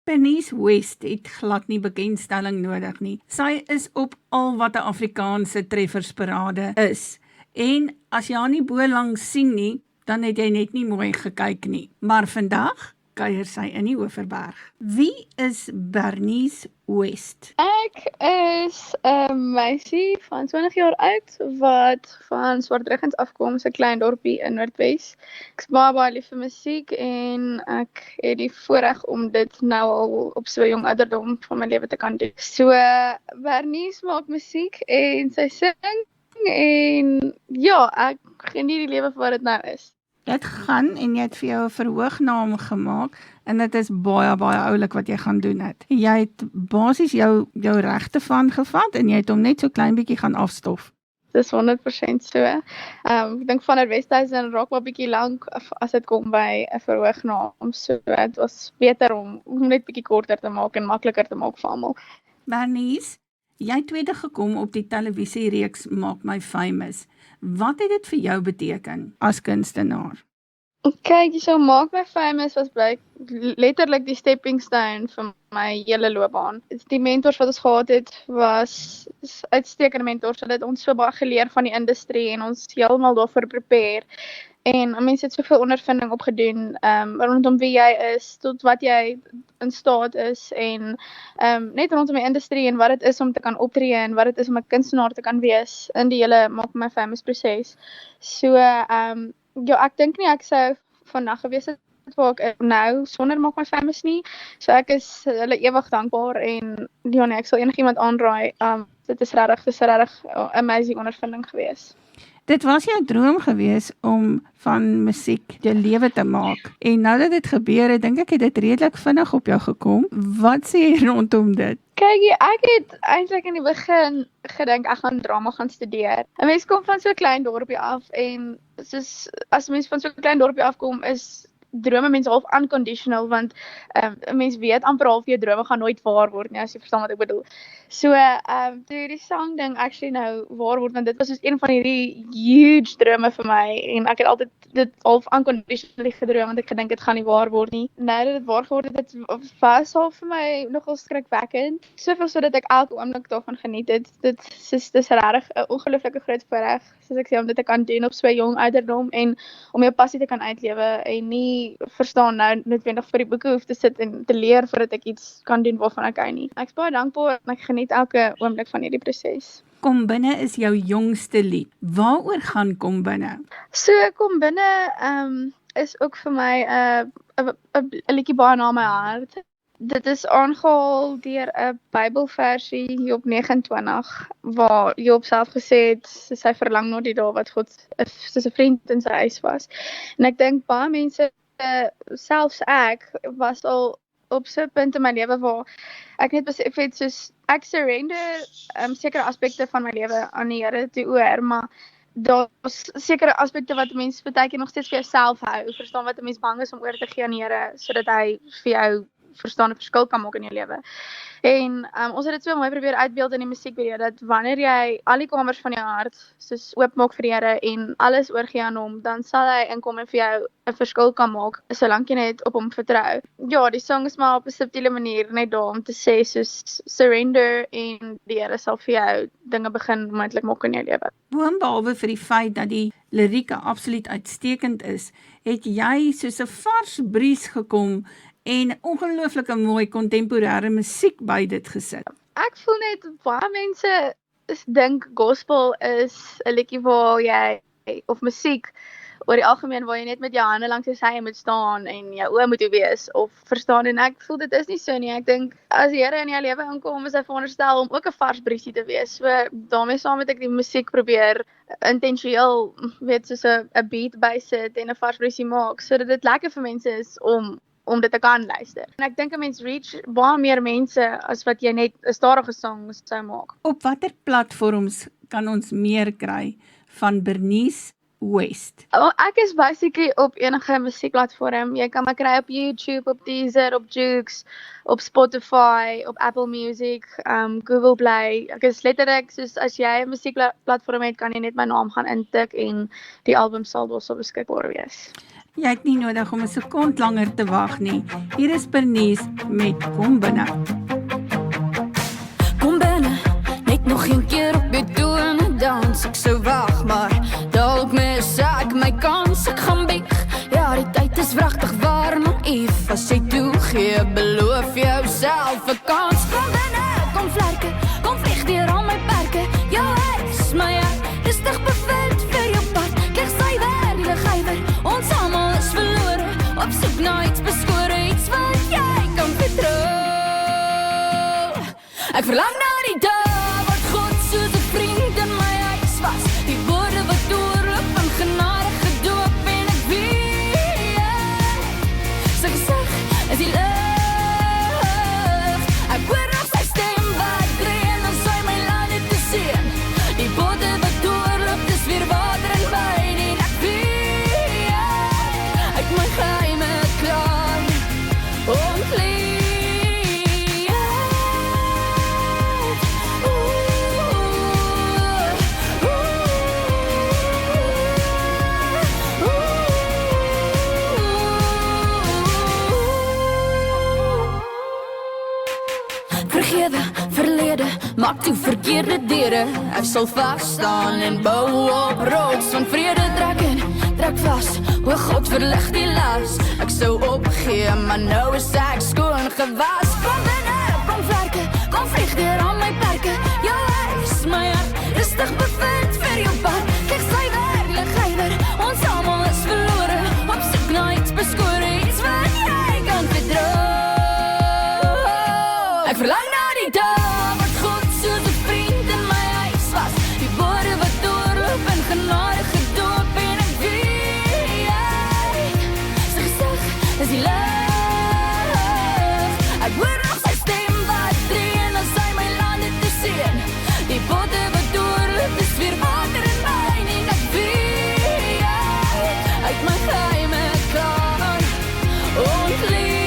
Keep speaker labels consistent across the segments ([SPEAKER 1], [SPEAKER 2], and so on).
[SPEAKER 1] Bernice West het glad nie bekendstelling nodig nie. Sy is op al wat 'n Afrikaanse treffersparade is. En as jy haar nie bo langs sien nie, dan het jy net nie mooi gekyk nie. Maar vandag kuier sy in die Overberg. Wie is Bernice West?
[SPEAKER 2] Ek is 'n meisie van 20 jaar oud wat van Swartruggens afkom, 'n klein dorpie in Noordwes. Ek is baie lief vir musiek en ek het die voorreg om dit nou al op so 'n jong ouderdom van my lewe te kan doen. So Bernice maak musiek en sy sing en ja, ek geniet die lewe vir wat dit nou is.
[SPEAKER 1] Jy het gaan en jy het vir jou 'n verhoognaam gemaak en dit is baie oulik wat jy gaan doen het. Jy het basies jou regte van gevat en jy het hom net so klein bietjie gaan afstof.
[SPEAKER 2] Dis 100% so. Ek dink van Westhuizen raak maar bietjie lank as dit kom by 'n verhoognaam. So dit was beter om net bietjie korter te maak en makliker te maak vir almal.
[SPEAKER 1] Bernice, jy het tweede gekom op die televisiereeks Maak My Famous. Wat het dit vir jou beteken as kunstenaar?
[SPEAKER 2] Kyk, so Maak My Famous was letterlik die stepping stone vir my hele loopbaan. Die mentors wat ons gehad het, was uitstekende mentors. Hulle het ons so baie geleer van die industrie en ons heeltemal daarvoor prepare. En mense het soveel ondervinding opgedoen rondom wie jy is, tot wat jy in staat is en net rondom die industrie en wat dit is om te kan optree en wat dit is om 'n kunstenaar te kan wees in die hele Maak My Famous proses. So ja, ek dink nie ek sou vandag gewees het waar ek nou sonder Maak My Famous nie. So ek is hulle ewig dankbaar en ja nee, ek sal enigiemand aanraai. Dit is regtig 'n amazing ondervinding gewees.
[SPEAKER 1] Dit was jou droom gewees om van musiek jou lewe te maak. En nou dat dit gebeur het, dink ek het dit redelik vinnig op jou gekom. Wat sê jy rondom dit?
[SPEAKER 2] Kyk, ek het eintlik in die begin gedink ek gaan drama gaan studeer. 'n Mens kom van so 'n klein dorpie af en soos as mens van so 'n klein dorpie afkom is drome mense half unconditional want 'n mens weet amper half jou drome gaan nooit waar word nie, as jy verstaan wat ek bedoel. So toe die sang ding actually nou waar word, want dit was soos een van hierdie huge drome vir my en ek het altyd dit half unconditionally gedroom want ek gedink dit gaan nie waar word nie. Nou dat dit waar geword het, dit was half vir my nogal skrikwekkend. Soveel so dat ek elke oomblik daarvan geniet het. Dit is regtig 'n ongelooflike groot voorreg, soos ek sê, om dit te kan doen op so 'n jong ouderdom en om jou passie te kan uitlewe en nie verstaan nou noodwendig vir die boeke hoef te sit en te leer voordat ek iets kan doen waarvan ek hou nie. Ek is baie dankbaar en ek geniet elke oomblik van hierdie proses.
[SPEAKER 1] Kom binne is jou jongste lied. Waaroor gaan Kom binne?
[SPEAKER 2] So Kom binne is ook vir my 'n liedjie baie na my hart. Dit is aangehaal deur 'n Bybelversie Job 29 waar Job self gesê het sy verlang na die dae wat God soos 'n vriend in sy huis was. En ek dink baie mense, selfs ek, was al op so 'n punt in my lewe waar ek net besef het soos ek surrender sekere aspekte van my lewe aan die Here teoor, maar daar's sekere aspekte wat 'n mens baie keer nog steeds vir jouself hou. Verstaan wat 'n mens bang is om oor te gee aan die Here sodat hy vir jou verstaan 'n verskil kan maak in jou lewe. En ons het dit so mooi probeer uitbeeld in die musiekvideo dat wanneer jy al die kamers van jou hart soos oopmaak vir die Here en alles oorgee aan hom, dan sal hy inkom en vir jou 'n verskil kan maak solank jy net op hom vertrou. Ja, die sang is maar op 'n subtiele manier net daar om te sê soos surrender en die Here sal vir jou dinge begin moontlik maak in jou lewe.
[SPEAKER 1] Boonbehalwe vir die feit dat die lirieke absoluut uitstekend is, het jy soos 'n vars bries gekom en ongelooflike mooi kontemporêre musiek by dit gesit.
[SPEAKER 2] Ek voel net baie mense dink gospel is 'n liedjie waar jy of musiek oor die algemeen waar jy net met jou hande langs die sy moet staan en jou oë moet wees of verstaan, en ek voel dit is nie so nie. Ek dink as die Here in jou lewe inkom, is hy veronderstel om ook 'n vars briesie te wees. So daarmee saam het ek die musiek probeer intentioneel soos 'n beat bysit en 'n vars briesie maak sodat dit lekker vir mense is om dit te kan luister. En ek dink 'n mens reach baie meer mense as wat jy net 'n stadige sang sou maak.
[SPEAKER 1] Op watter platforms kan ons meer kry van Bernice West?
[SPEAKER 2] Ek is basically op enige musiekplatform. Jy kan my kry op YouTube, op Deezer, op Joox, op Spotify, op Apple Music, Google Play. Ek is letterlik soos as jy 'n musiekplatform het, kan jy net my naam gaan intik en die album sal daarso beskikbaar wees.
[SPEAKER 1] Jy het nie nodig om 'n sekond langer te wag nie. Hier is Bernice met Kom Binne.
[SPEAKER 3] Kom binne, net nog een keer op die toon dans. Ek sou wag, maar dalk mis ek my kans. Ek gaan bieg, ja die tyd is wragtig warm en if. As jy toegee, beloof jouself 'n kans. Kom binne, kom vlerke, kom vlieg deur al my perke. Jou huis, my hart, rustig bevind vir jou pad. Kyk suiwer, die geywer, ons almal is verlore. Op soek na iets beskore, iets wat jy kan vertrou. Ek verlang na die dag wat God soos 'n vriend in my huis was. Die woorde wat doorloop in genade gedoop en ek weet sy gesig is die lig. Ek hoor nog sy stem wat drie en dan sy my laat dit te sien. Die woorde wat doorloop is weer water en wyn en ek weet uit my geheime klaar ontleed. Vergewe, verlede, maak toe verkeerde deure. Ek sal vasstaan en bou op rots van vrede trek vas. O God, verlig die las. Ek sou opgee, maar nou is ek skoon gewas. Kom binne, kom vlerke, kom vlieg deur al my perke. Jou huis, my hart, rustig bevind vir jou pad. Kyk suiwer, die geywer, ons almal is verlore. Op soek na iets beskore, iets wat jy kan verdrou. Ek verlang na die dag wat God soos 'n vriend in my huis was. Die woorde wat doorloop in genade gedoop en ek weet sy gesig is die lig. Ek hoor nog sy stem wat drie en dan sy my laat dit te sien. Die woorde wat doorloop is weer water en wyn en ek weet uit my geheime kan ontleed.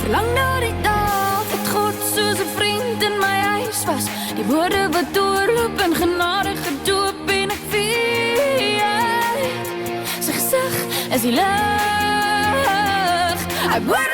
[SPEAKER 3] Verlang na die dag wat God soos 'n vriend in my huis was. Die woorde wat doorloop in genade gedoop en ek weet sy gesig is die lig. Ek hoor